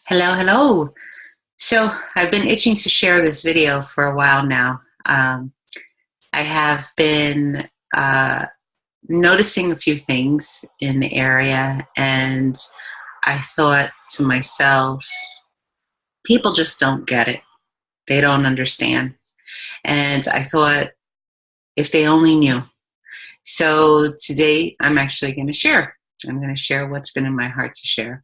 Hello, hello. So I've been itching to share this video for a while now. I have been noticing a few things in the area, and I thought to myself, people just don't get it. They don't understand. And I thought, if they only knew. So today I'm actually going to share. I'm going to share what's been in my heart to share.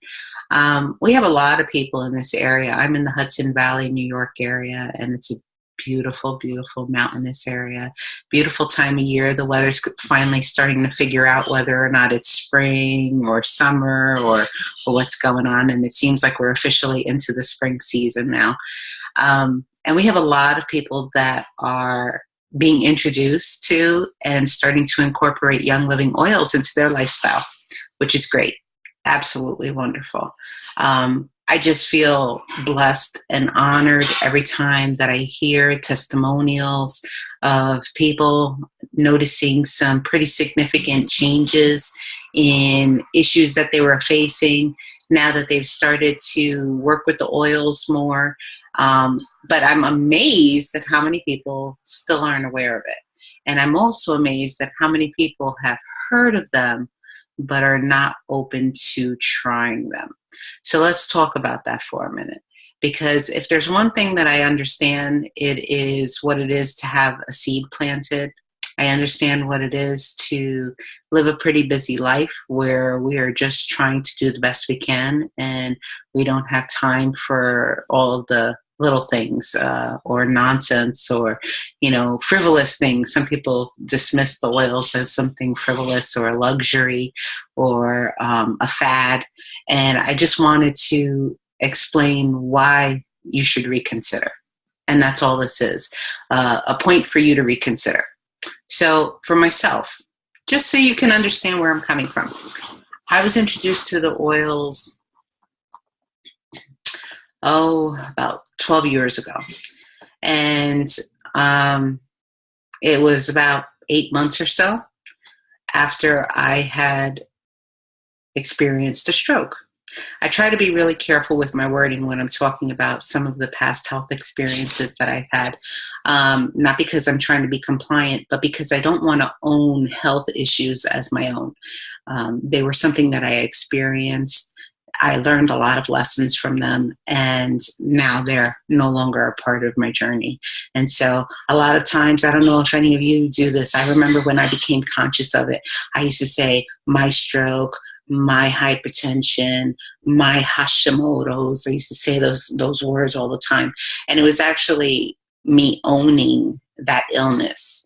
We have a lot of people in this area. I'm in the Hudson Valley, New York area, and it's a beautiful, beautiful mountainous area. Beautiful time of year. The weather's finally starting to figure out whether or not it's spring or summer or what's going on. And it seems like we're officially into the spring season now. And we have a lot of people that are being introduced to and starting to incorporate Young Living oils into their lifestyle, which is great. Absolutely wonderful. I just feel blessed and honored every time that I hear testimonials of people noticing some pretty significant changes in issues that they were facing now that they've started to work with the oils more. But I'm amazed at how many people still aren't aware of it. And I'm also amazed at how many people have heard of them but are not open to trying them. So let's talk about that for a minute. Because if there's one thing that I understand, it is what it is to have a seed planted. I understand what it is to live a pretty busy life where we are just trying to do the best we can and we don't have time for all of the little things or nonsense or, frivolous things. Some people dismiss the oils as something frivolous or a luxury or a fad. And I just wanted to explain why you should reconsider. And that's all this is, a point for you to reconsider. So for myself, just so you can understand where I'm coming from, I was introduced to the oils, about 12 years ago. And it was about 8 months or so after I had experienced a stroke. I try to be really careful with my wording when I'm talking about some of the past health experiences that I've had, not because I'm trying to be compliant, but because I don't want to own health issues as my own. They were something that I experienced. I learned a lot of lessons from them, and now they're no longer a part of my journey. And so a lot of times, I don't know if any of you do this. I remember when I became conscious of it, I used to say, my stroke, my hypertension, my Hashimoto's. I used to say those words all the time. And it was actually me owning that illness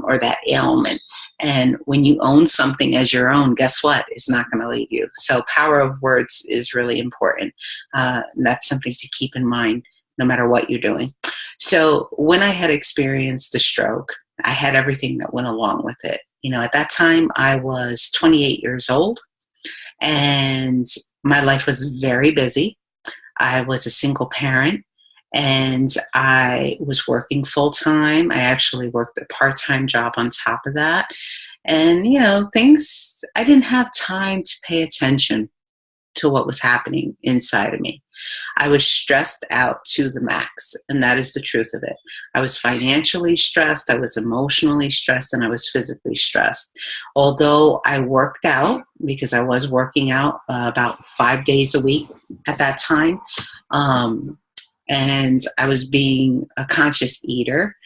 or that ailment. And when you own something as your own, guess what? It's not going to leave you. So power of words is really important. That's something to keep in mind no matter what you're doing. So when I had experienced the stroke, I had everything that went along with it. At that time, I was 28 years old. And my life was very busy. I was a single parent and I was working full time. I actually worked a part-time job on top of that. And, I didn't have time to pay attention to what was happening inside of me. I was stressed out to the max, and that is the truth of it. I was financially stressed, I was emotionally stressed, and I was physically stressed. Although I worked out, because I was working out about 5 days a week at that time, and I was being a conscious eater,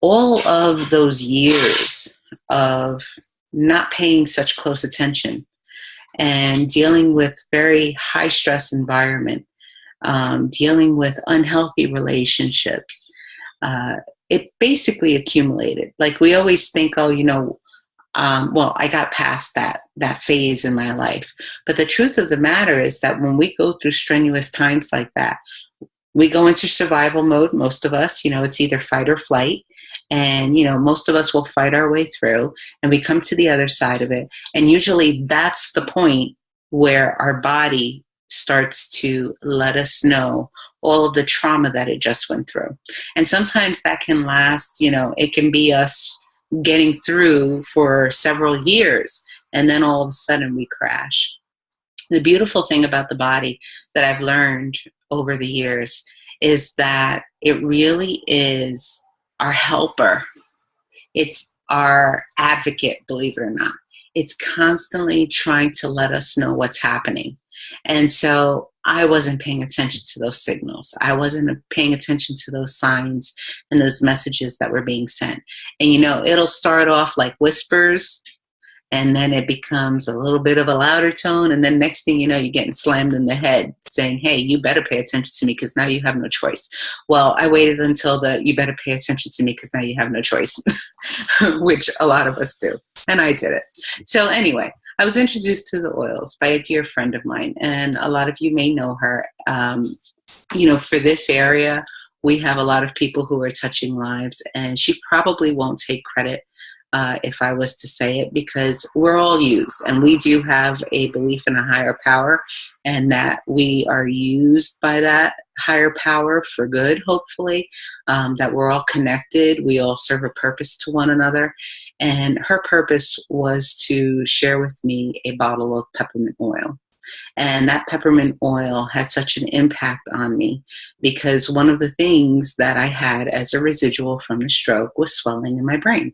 all of those years of not paying such close attention and dealing with very high stress environment, dealing with unhealthy relationships, it basically accumulated. Like we always think, I got past that phase in my life. But the truth of the matter is that when we go through strenuous times like that, we go into survival mode, most of us. It's either fight or flight. And, most of us will fight our way through and we come to the other side of it. And usually that's the point where our body starts to let us know all of the trauma that it just went through. And sometimes that can last, it can be us getting through for several years. And then all of a sudden we crash. The beautiful thing about the body that I've learned over the years is that it really is our helper. It's our advocate, believe it or not. It's constantly trying to let us know what's happening. And so I wasn't paying attention to those signals. I wasn't paying attention to those signs and those messages that were being sent. And it'll start off like whispers, and then it becomes a little bit of a louder tone, and then next thing you know, you're getting slammed in the head saying, hey, you better pay attention to me because now you have no choice. Well, I waited until the you better pay attention to me because now you have no choice, which a lot of us do, and I did it. So anyway, I was introduced to the oils by a dear friend of mine, and a lot of you may know her. For this area, we have a lot of people who are touching lives, and she probably won't take credit if I was to say it, because we're all used, and we do have a belief in a higher power, and that we are used by that higher power for good, hopefully, that we're all connected. We all serve a purpose to one another. And her purpose was to share with me a bottle of peppermint oil. And that peppermint oil had such an impact on me because one of the things that I had as a residual from the stroke was swelling in my brain.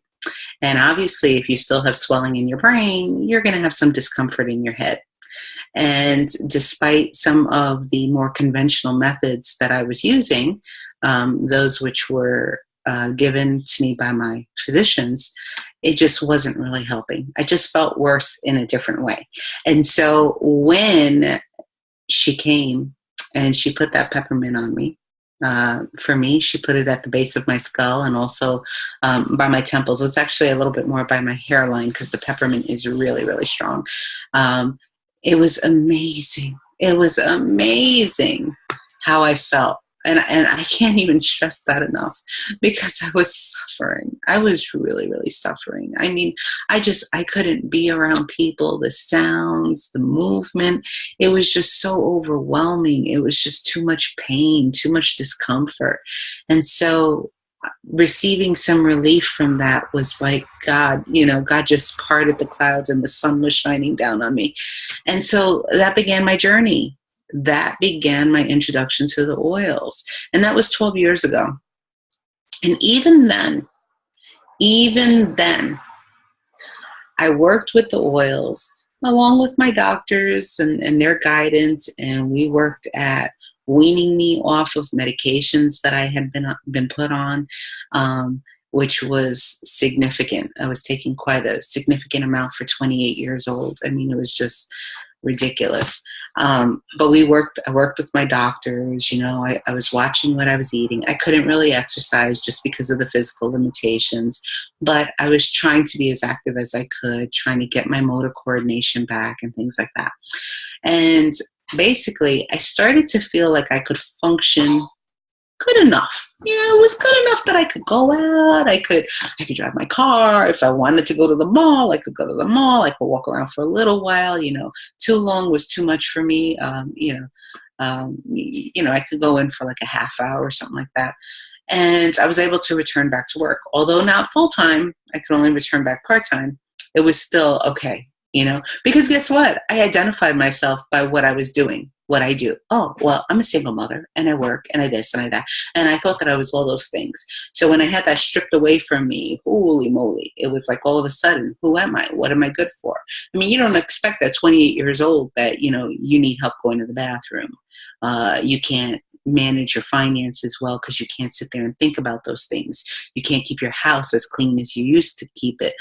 And obviously, if you still have swelling in your brain, you're going to have some discomfort in your head. And despite some of the more conventional methods that I was using, those which were given to me by my physicians, it just wasn't really helping. I just felt worse in a different way. And so when she came and she put that peppermint on me, for me, she put it at the base of my skull and also by my temples. It's actually a little bit more by my hairline because the peppermint is really, really strong. It was amazing. It was amazing how I felt. And I can't even stress that enough because I was suffering. I was really, really suffering. I mean, I couldn't be around people, the sounds, the movement. It was just so overwhelming. It was just too much pain, too much discomfort. And so receiving some relief from that was like God just parted the clouds and the sun was shining down on me. And so that began my journey. That began my introduction to the oils. And that was 12 years ago. And even then, I worked with the oils along with my doctors and their guidance. And we worked at weaning me off of medications that I had been put on, which was significant. I was taking quite a significant amount for 28 years old. I mean, it was just ridiculous. But I worked with my doctors, I was watching what I was eating. I couldn't really exercise just because of the physical limitations, but I was trying to be as active as I could, trying to get my motor coordination back and things like that. And basically, I started to feel like I could function good enough. It was good enough that I could go out. I could drive my car. If I wanted to go to the mall, I could go to the mall. I could walk around for a little while. Too long was too much for me. I could go in for like a half hour or something like that. And I was able to return back to work. Although not full time, I could only return back part time. It was still okay, because guess what? I identified myself by what I was doing. What I do. Oh, well, I'm a single mother and I work and I this and I that. And I thought that I was all those things. So when I had that stripped away from me, holy moly, it was like all of a sudden, who am I? What am I good for? I mean, you don't expect at 28 years old that, you need help going to the bathroom. You can't manage your finances well because you can't sit there and think about those things. You can't keep your house as clean as you used to keep it.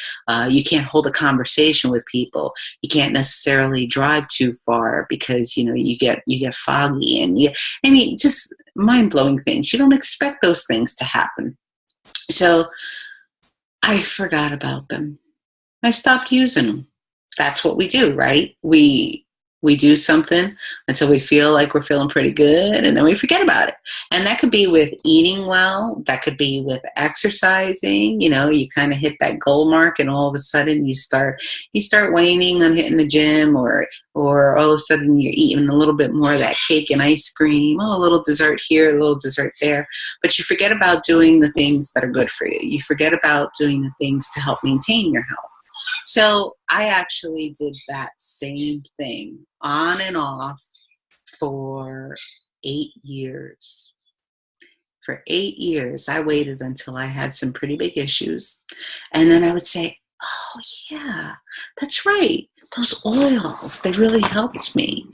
You can't hold a conversation with people. You can't necessarily drive too far because you get foggy and just mind-blowing things. You don't expect those things to happen. So I forgot about them. I stopped using them. That's what we do, right? We do something until we feel like we're feeling pretty good, and then we forget about it. And that could be with eating well. That could be with exercising. You kind of hit that goal mark, and all of a sudden you start waning on hitting the gym, or all of a sudden you're eating a little bit more of that cake and ice cream. Oh, a little dessert here, a little dessert there. But you forget about doing the things that are good for you. You forget about doing the things to help maintain your health. So I actually did that same thing on and off for 8 years. For 8 years, I waited until I had some pretty big issues. And then I would say, oh, yeah, that's right. Those oils, they really helped me.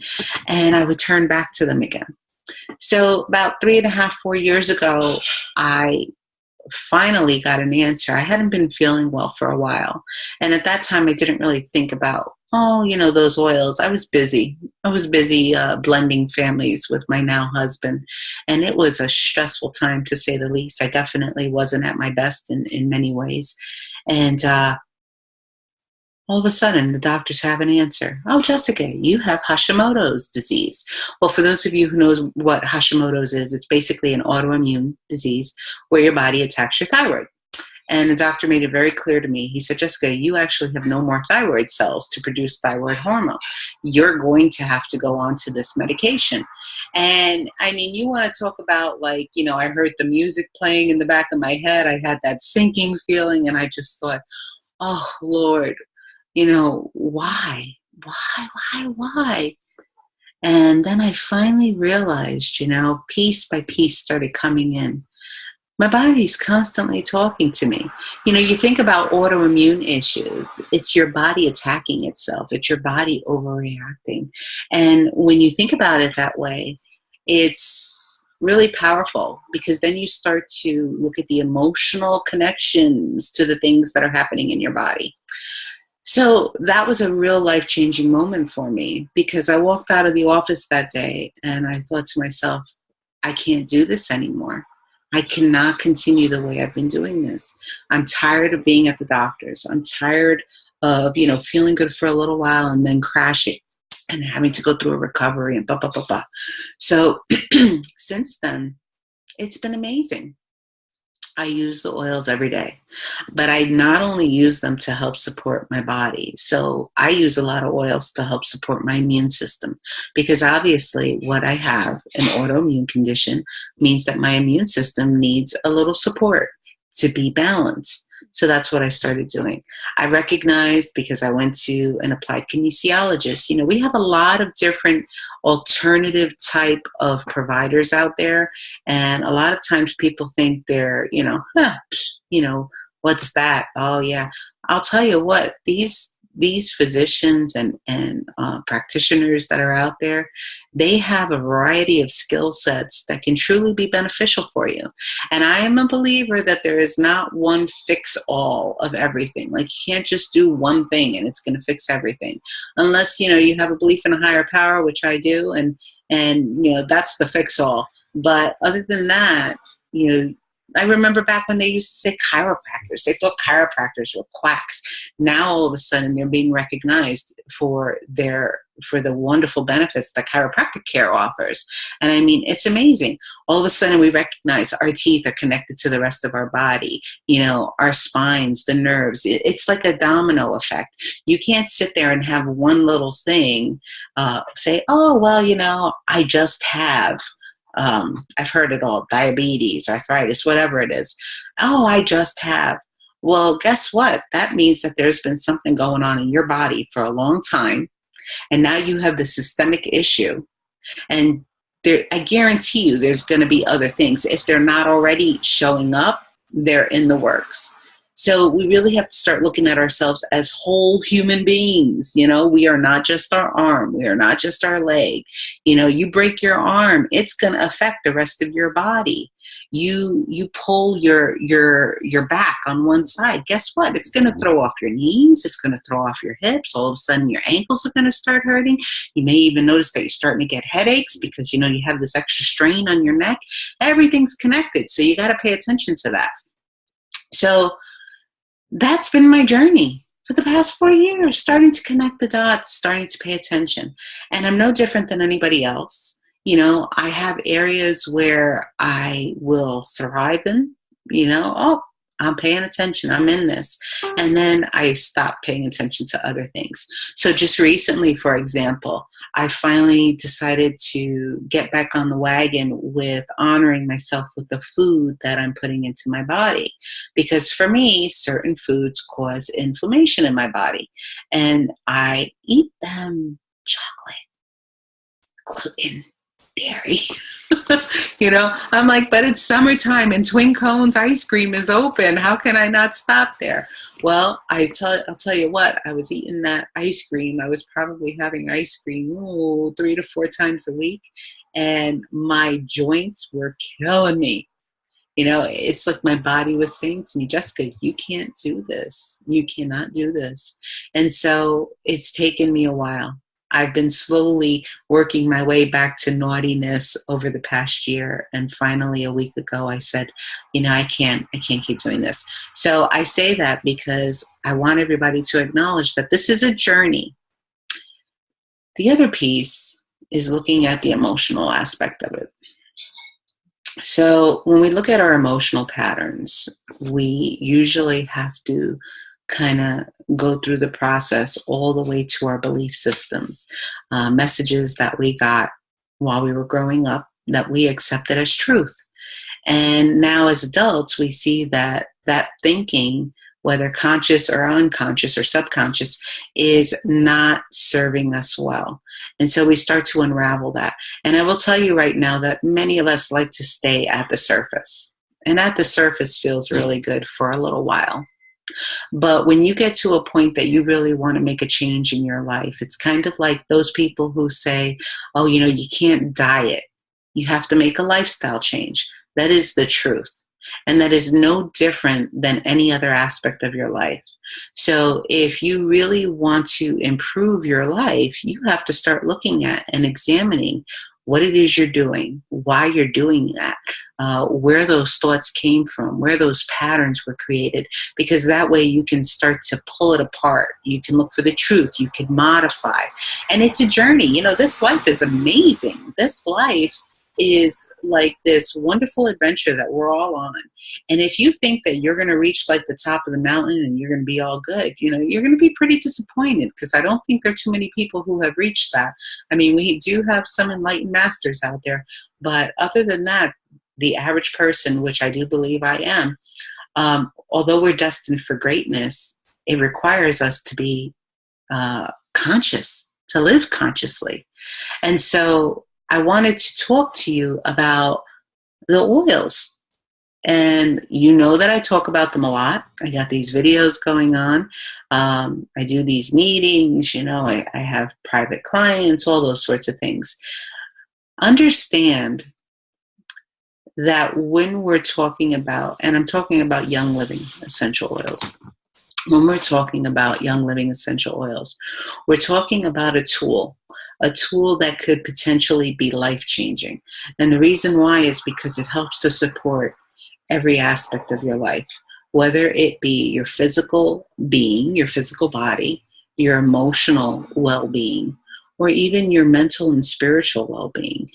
And I would turn back to them again. So about 3.5, 4 years ago, I finally got an answer. I hadn't been feeling well for a while. And at that time, I didn't really think about, oh, those oils. I was busy. I was busy blending families with my now husband. And it was a stressful time, to say the least. I definitely wasn't at my best in many ways. And all of a sudden, the doctors have an answer. Oh, Jessica, you have Hashimoto's disease. Well, for those of you who knows what Hashimoto's is, it's basically an autoimmune disease where your body attacks your thyroid. And the doctor made it very clear to me. He said, Jessica, you actually have no more thyroid cells to produce thyroid hormone. You're going to have to go on to this medication. And I mean, you want to talk about I heard the music playing in the back of my head. I had that sinking feeling, and I just thought, oh, Lord, why? Why? And then I finally realized, piece by piece started coming in. My body's constantly talking to me. You think about autoimmune issues, it's your body attacking itself. It's your body overreacting. And when you think about it that way, it's really powerful, because then you start to look at the emotional connections to the things that are happening in your body. So that was a real life-changing moment for me, because I walked out of the office that day and I thought to myself, I can't do this anymore. I cannot continue the way I've been doing this. I'm tired of being at the doctor's. I'm tired of, feeling good for a little while and then crashing and having to go through a recovery and blah, blah, blah, blah. So since then, it's been amazing. I use the oils every day, but I not only use them to help support my body. So I use a lot of oils to help support my immune system, because obviously what I have, an autoimmune condition, means that my immune system needs a little support to be balanced. So that's what I started doing. I recognized, because I went to an applied kinesiologist, we have a lot of different alternative type of providers out there. And a lot of times people think they're, what's that? Oh yeah. I'll tell you what, these physicians and practitioners that are out there, they have a variety of skill sets that can truly be beneficial for you. And I am a believer that there is not one fix all of everything. Like, you can't just do one thing and it's going to fix everything, unless you have a belief in a higher power, which I do, and that's the fix all. But other than that, I remember back when they used to say chiropractors. They thought chiropractors were quacks. Now all of a sudden they're being recognized for the wonderful benefits that chiropractic care offers. And I mean, it's amazing. All of a sudden we recognize our teeth are connected to the rest of our body, our spines, the nerves. It's like a domino effect. You can't sit there and have one little thing say, oh, well, I just have I've heard it all, diabetes, arthritis, whatever it is. Oh, I just have. Well, guess what? That means that there's been something going on in your body for a long time. And now you have the systemic issue. And I guarantee you there's going to be other things. If they're not already showing up, they're in the works. So we really have to start looking at ourselves as whole human beings. We are not just our arm. We are not just our leg. You break your arm, it's going to affect the rest of your body. You pull your back on one side. Guess what? It's going to throw off your knees. It's going to throw off your hips. All of a sudden, your ankles are going to start hurting. You may even notice that you're starting to get headaches because, you have this extra strain on your neck. Everything's connected. So you got to pay attention to that. So that's been my journey for the past 4 years, starting to connect the dots, starting to pay attention. And I'm no different than anybody else. I have areas where I will thrive in, oh, I'm paying attention, I'm in this. And then I stop paying attention to other things. So just recently, for example, I finally decided to get back on the wagon with honoring myself with the food that I'm putting into my body. Because for me, certain foods cause inflammation in my body. And I eat them chocolate. gluten, dairy. I'm like, but it's summertime and Twin Cones ice cream is open. How can I not stop there? Well, I'll tell you what, I was eating that ice cream. I was probably having ice cream 3 to 4 times a week, and my joints were killing me. It's like my body was saying to me, Jessica, you can't do this. You cannot do this. And so it's taken me a while. I've been slowly working my way back to naughtiness over the past year. And finally, a week ago, I said, I can't keep doing this. So I say that because I want everybody to acknowledge that this is a journey. The other piece is looking at the emotional aspect of it. So when we look at our emotional patterns, we usually have to kind of go through the process all the way to our belief systems, messages that we got while we were growing up that we accepted as truth. And now as adults, we see that thinking, whether conscious or unconscious or subconscious, is not serving us well. And so we start to unravel that. And I will tell you right now that many of us like to stay at the surface. And at the surface feels really good for a little while. But when you get to a point that you really want to make a change in your life, it's kind of like those people who say, oh, you can't diet. You have to make a lifestyle change. That is the truth. And that is no different than any other aspect of your life. So if you really want to improve your life, you have to start looking at and examining what it is you're doing, why you're doing that, where those thoughts came from, where those patterns were created, because that way you can start to pull it apart. You can look for the truth. You can modify. And it's a journey. This life is amazing. This life is like this wonderful adventure that we're all on. And if you think that you're going to reach like the top of the mountain and you're going to be all good, you're going to be pretty disappointed, because I don't think there are too many people who have reached that. I mean, we do have some enlightened masters out there, but other than that, the average person, which I do believe I am, although we're destined for greatness, it requires us to be conscious, to live consciously. And so I wanted to talk to you about the oils. And you know that I talk about them a lot. I got these videos going on. I do these meetings, I have private clients, all those sorts of things. Understand that when we're talking about, and I'm talking about Young Living essential oils, when we're talking about Young Living essential oils, we're talking about a tool that could potentially be life-changing. And the reason why is because it helps to support every aspect of your life, whether it be your physical being, your physical body, your emotional well-being, or even your mental and spiritual well-being.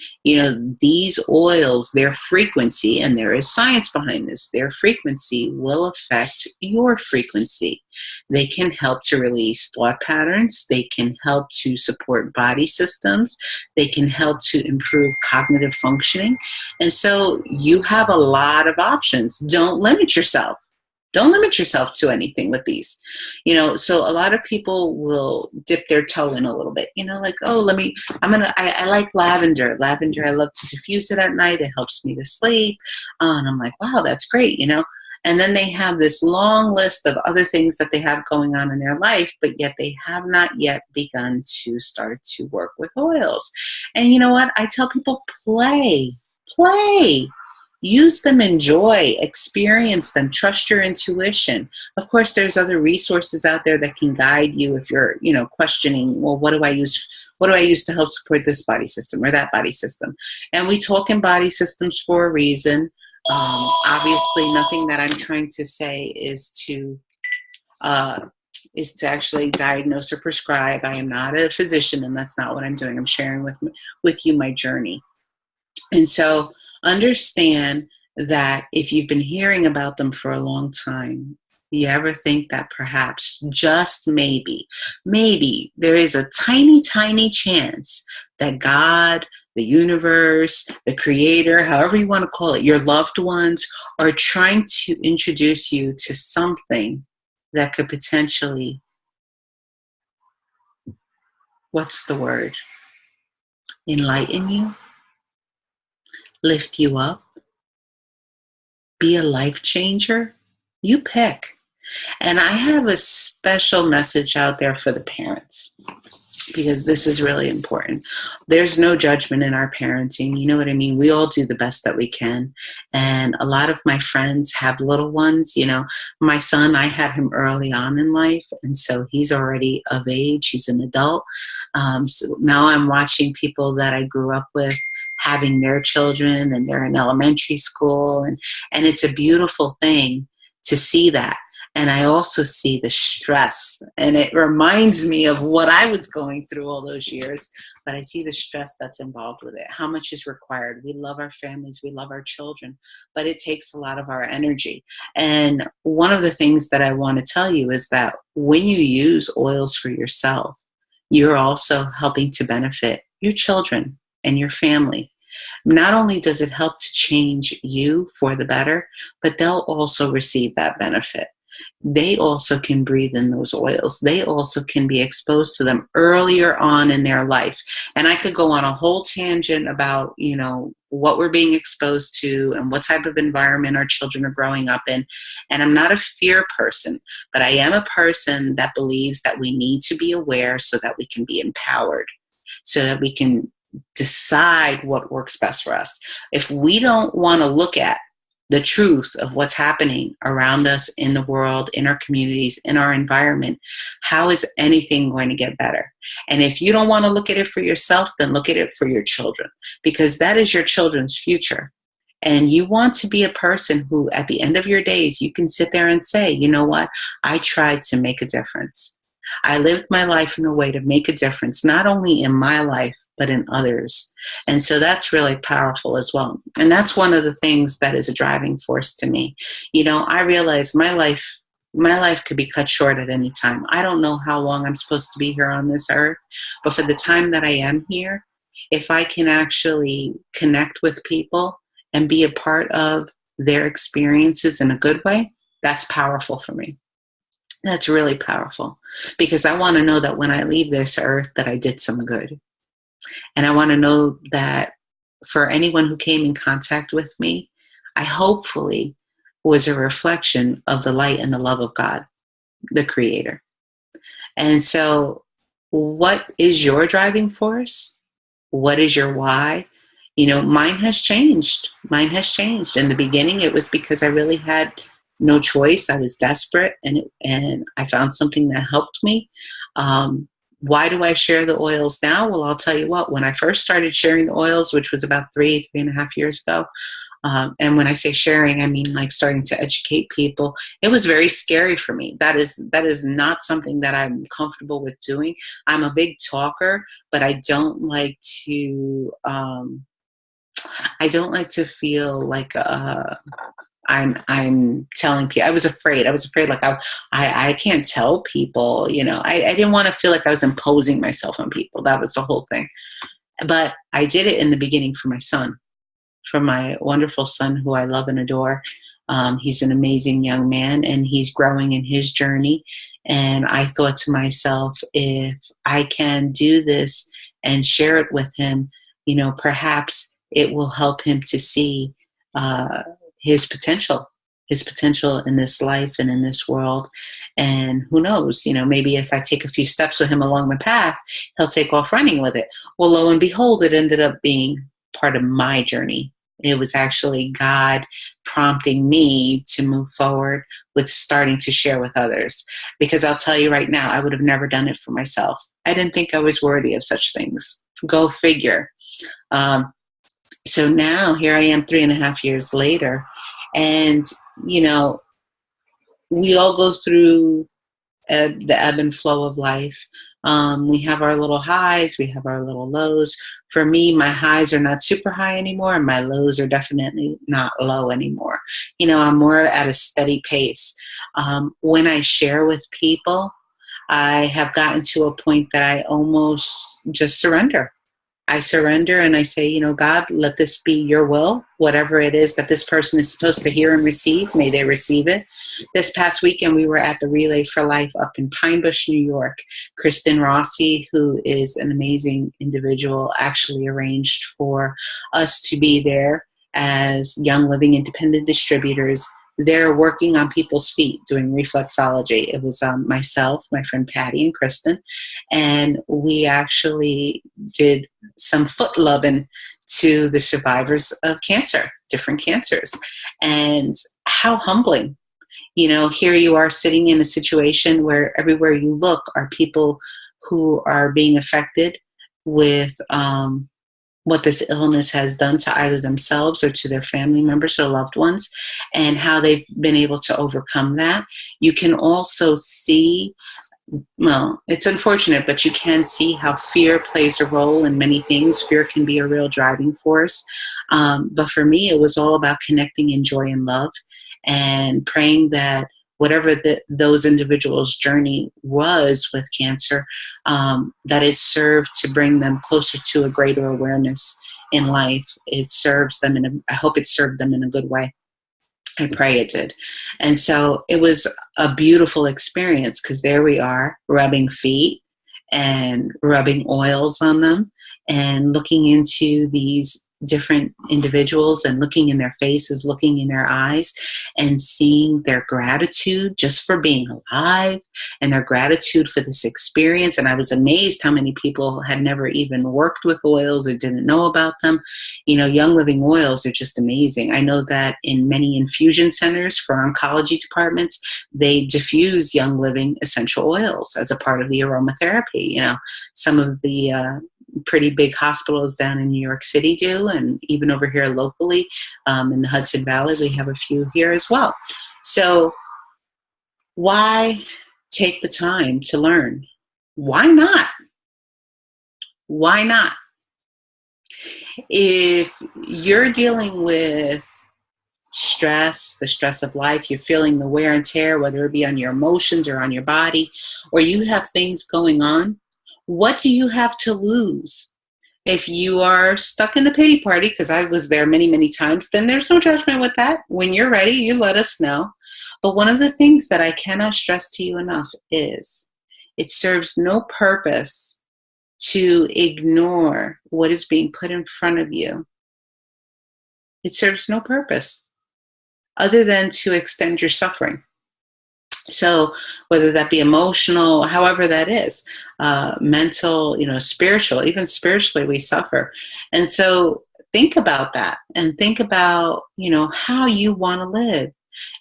These oils, their frequency, and there is science behind this, their frequency will affect your frequency. They can help to release thought patterns. They can help to support body systems. They can help to improve cognitive functioning. And so you have a lot of options. Don't limit yourself. Don't limit yourself to anything with these. So a lot of people will dip their toe in a little bit, like, oh, I like lavender. Lavender, I love to diffuse it at night. It helps me to sleep. And I'm like, wow, that's great, And then they have this long list of other things that they have going on in their life, but yet they have not yet begun to start to work with oils. And you know what? I tell people, play. Use them, enjoy, experience them, trust your intuition. Of course, there's other resources out there that can guide you if you're, questioning, well, what do I use to help support this body system or that body system? And we talk in body systems for a reason. Obviously, nothing that I'm trying to say is to actually diagnose or prescribe. I am not a physician, and that's not what I'm doing. I'm sharing with you my journey. And so understand that if you've been hearing about them for a long time, you ever think that perhaps, just maybe there is a tiny, tiny chance that God, the universe, the creator, however you want to call it, your loved ones are trying to introduce you to something that could potentially, what's the word? enlighten you, lift you up, be a life changer, you pick. And I have a special message out there for the parents, because this is really important. There's no judgment in our parenting. You know what I mean? We all do the best that we can. And a lot of my friends have little ones. You know, my son, I had him early on in life, and so he's already of age. He's an adult. So now I'm watching people that I grew up with having their children, and they're in elementary school. And it's a beautiful thing to see that. And I also see the stress, and it reminds me of what I was going through all those years. But I see the stress that's involved with it, how much is required. We love our families, we love our children, but it takes a lot of our energy. And one of the things that I want to tell you is that when you use oils for yourself, you're also helping to benefit your children and your family. Not only does it help to change you for the better, but they'll also receive that benefit. They also can breathe in those oils. They also can be exposed to them earlier on in their life. And I could go on a whole tangent about, you know, what we're being exposed to and what type of environment our children are growing up in. And I'm not a fear person, but I am a person that believes that we need to be aware so that we can be empowered, so that we can decide what works best for us. If we don't want to look at the truth of what's happening around us in the world, in our communities, in our environment, how is anything going to get better? And if you don't want to look at it for yourself, then look at it for your children, because that is your children's future. And you want to be a person who, at the end of your days, you can sit there and say, you know what? I tried to make a difference. I lived my life in a way to make a difference, not only in my life, but in others. And so that's really powerful as well. And that's one of the things that is a driving force to me. You know, I realize my life could be cut short at any time. I don't know how long I'm supposed to be here on this earth, but for the time that I am here, if I can actually connect with people and be a part of their experiences in a good way, that's powerful for me. That's really powerful, because I want to know that when I leave this earth that I did some good. And I want to know that for anyone who came in contact with me, I hopefully was a reflection of the light and the love of God, the Creator. And so what is your driving force? What is your why? You know, mine has changed. Mine has changed. In the beginning, it was because I really had no choice. I was desperate, and I found something that helped me. Why do I share the oils now? Well, I'll tell you what, when I first started sharing the oils, which was about 3.5 years ago, and when I say sharing, I mean like starting to educate people, it was very scary for me. That is not something that I'm comfortable with doing. I'm a big talker, but I don't like to feel like I'm telling people. I was afraid. Like I can't tell people, you know, I didn't want to feel like I was imposing myself on people. That was the whole thing. But I did it in the beginning for my son, for my wonderful son who I love and adore. He's an amazing young man, and he's growing in his journey. And I thought to myself, if I can do this and share it with him, you know, perhaps it will help him to see his potential in this life and in this world. And who knows, you know, maybe if I take a few steps with him along the path, he'll take off running with it. Well, lo and behold, it ended up being part of my journey. It was actually God prompting me to move forward with starting to share with others. Because I'll tell you right now, I would have never done it for myself. I didn't think I was worthy of such things. Go figure. So now here I am 3.5 years later, and, you know, we all go through the ebb and flow of life. We have our little highs, we have our little lows. For me, my highs are not super high anymore, and my lows are definitely not low anymore. You know, I'm more at a steady pace. When I share with people, I have gotten to a point that I almost just surrender. I surrender and I say, God, let this be your will. Whatever it is that this person is supposed to hear and receive, may they receive it. This past weekend, we were at the Relay for Life up in Pine Bush, New York. Kristen Rossi, who is an amazing individual, actually arranged for us to be there as Young Living Independent Distributors. They're working on people's feet doing reflexology. It was myself, my friend Patty, and Kristen, and we actually did some foot loving to the survivors of cancer, different cancers. And how humbling. Here you are sitting in a situation where everywhere you look are people who are being affected with what this illness has done to either themselves or to their family members or loved ones, and how they've been able to overcome that. You can also see, well, it's unfortunate, but you can see how fear plays a role in many things. Fear can be a real driving force. But for me, it was all about connecting in joy and love and praying that whatever those individuals' journey was with cancer, that it served to bring them closer to a greater awareness in life. It serves them I hope it served them in a good way. I pray it did. And so it was a beautiful experience because there we are rubbing feet and rubbing oils on them and looking into these different individuals and looking in their faces, looking in their eyes and seeing their gratitude just for being alive and their gratitude for this experience. And I was amazed how many people had never even worked with oils or didn't know about them. Young Living oils are just amazing. I know that in many infusion centers for oncology departments, they diffuse Young Living essential oils as a part of the aromatherapy. Some of the pretty big hospitals down in New York City do, and even over here locally in the Hudson Valley, we have a few here as well. So why take the time to learn? Why not? Why not? If you're dealing with stress, the stress of life, you're feeling the wear and tear, whether it be on your emotions or on your body, or you have things going on, what do you have to lose? If you are stuck in the pity party, because I was there many, many times, then there's no judgment with that. When you're ready, you let us know. But one of the things that I cannot stress to you enough is it serves no purpose to ignore what is being put in front of you. It serves no purpose other than to extend your suffering. So whether that be emotional, however that is, mental, spiritual, even spiritually we suffer. And so think about that and think about, how you want to live.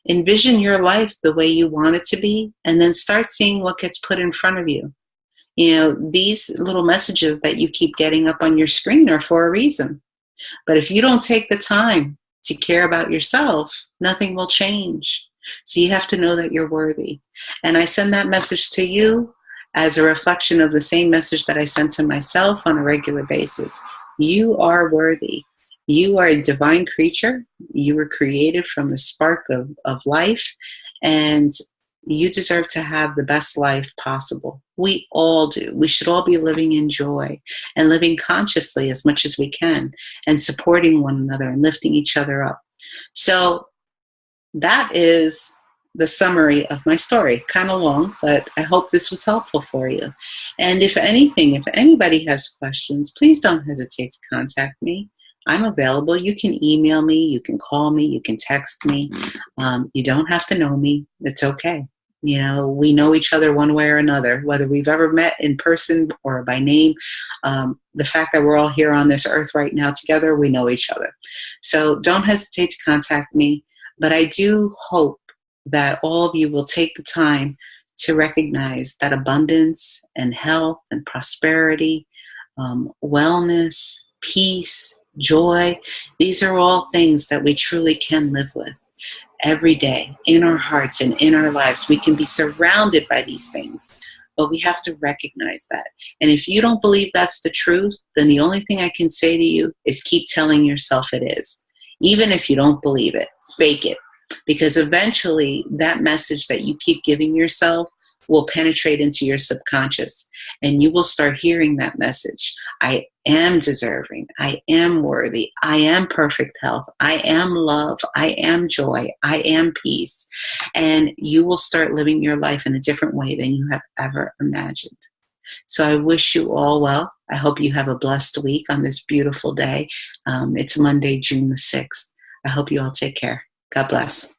Envision your life the way you want it to be, and then start seeing what gets put in front of you. These little messages that you keep getting up on your screen are for a reason. But if you don't take the time to care about yourself, nothing will change. So you have to know that you're worthy. And I send that message to you as a reflection of the same message that I send to myself on a regular basis. You are worthy. You are a divine creature. You were created from the spark of life, and you deserve to have the best life possible. We all do. We should all be living in joy and living consciously as much as we can and supporting one another and lifting each other up. So that is the summary of my story. Kind of long, but I hope this was helpful for you. And if anybody has questions, please don't hesitate to contact me. I'm available. You can email me, you can call me, you can text me. You don't have to know me. It's okay. We know each other one way or another, whether we've ever met in person or by name. The fact that we're all here on this earth right now together, we know each other. So don't hesitate to contact me. But I do hope that all of you will take the time to recognize that abundance and health and prosperity, wellness, peace, joy, these are all things that we truly can live with every day in our hearts and in our lives. We can be surrounded by these things, but we have to recognize that. And if you don't believe that's the truth, then the only thing I can say to you is keep telling yourself it is. Even if you don't believe it, fake it. Because eventually that message that you keep giving yourself will penetrate into your subconscious and you will start hearing that message. am deserving. I am worthy. I am perfect health. I am love. I am joy. I am peace. And you will start living your life in a different way than you have ever imagined. So I wish you all well. I hope you have a blessed week on this beautiful day. It's Monday, June the 6th. I hope you all take care. God bless.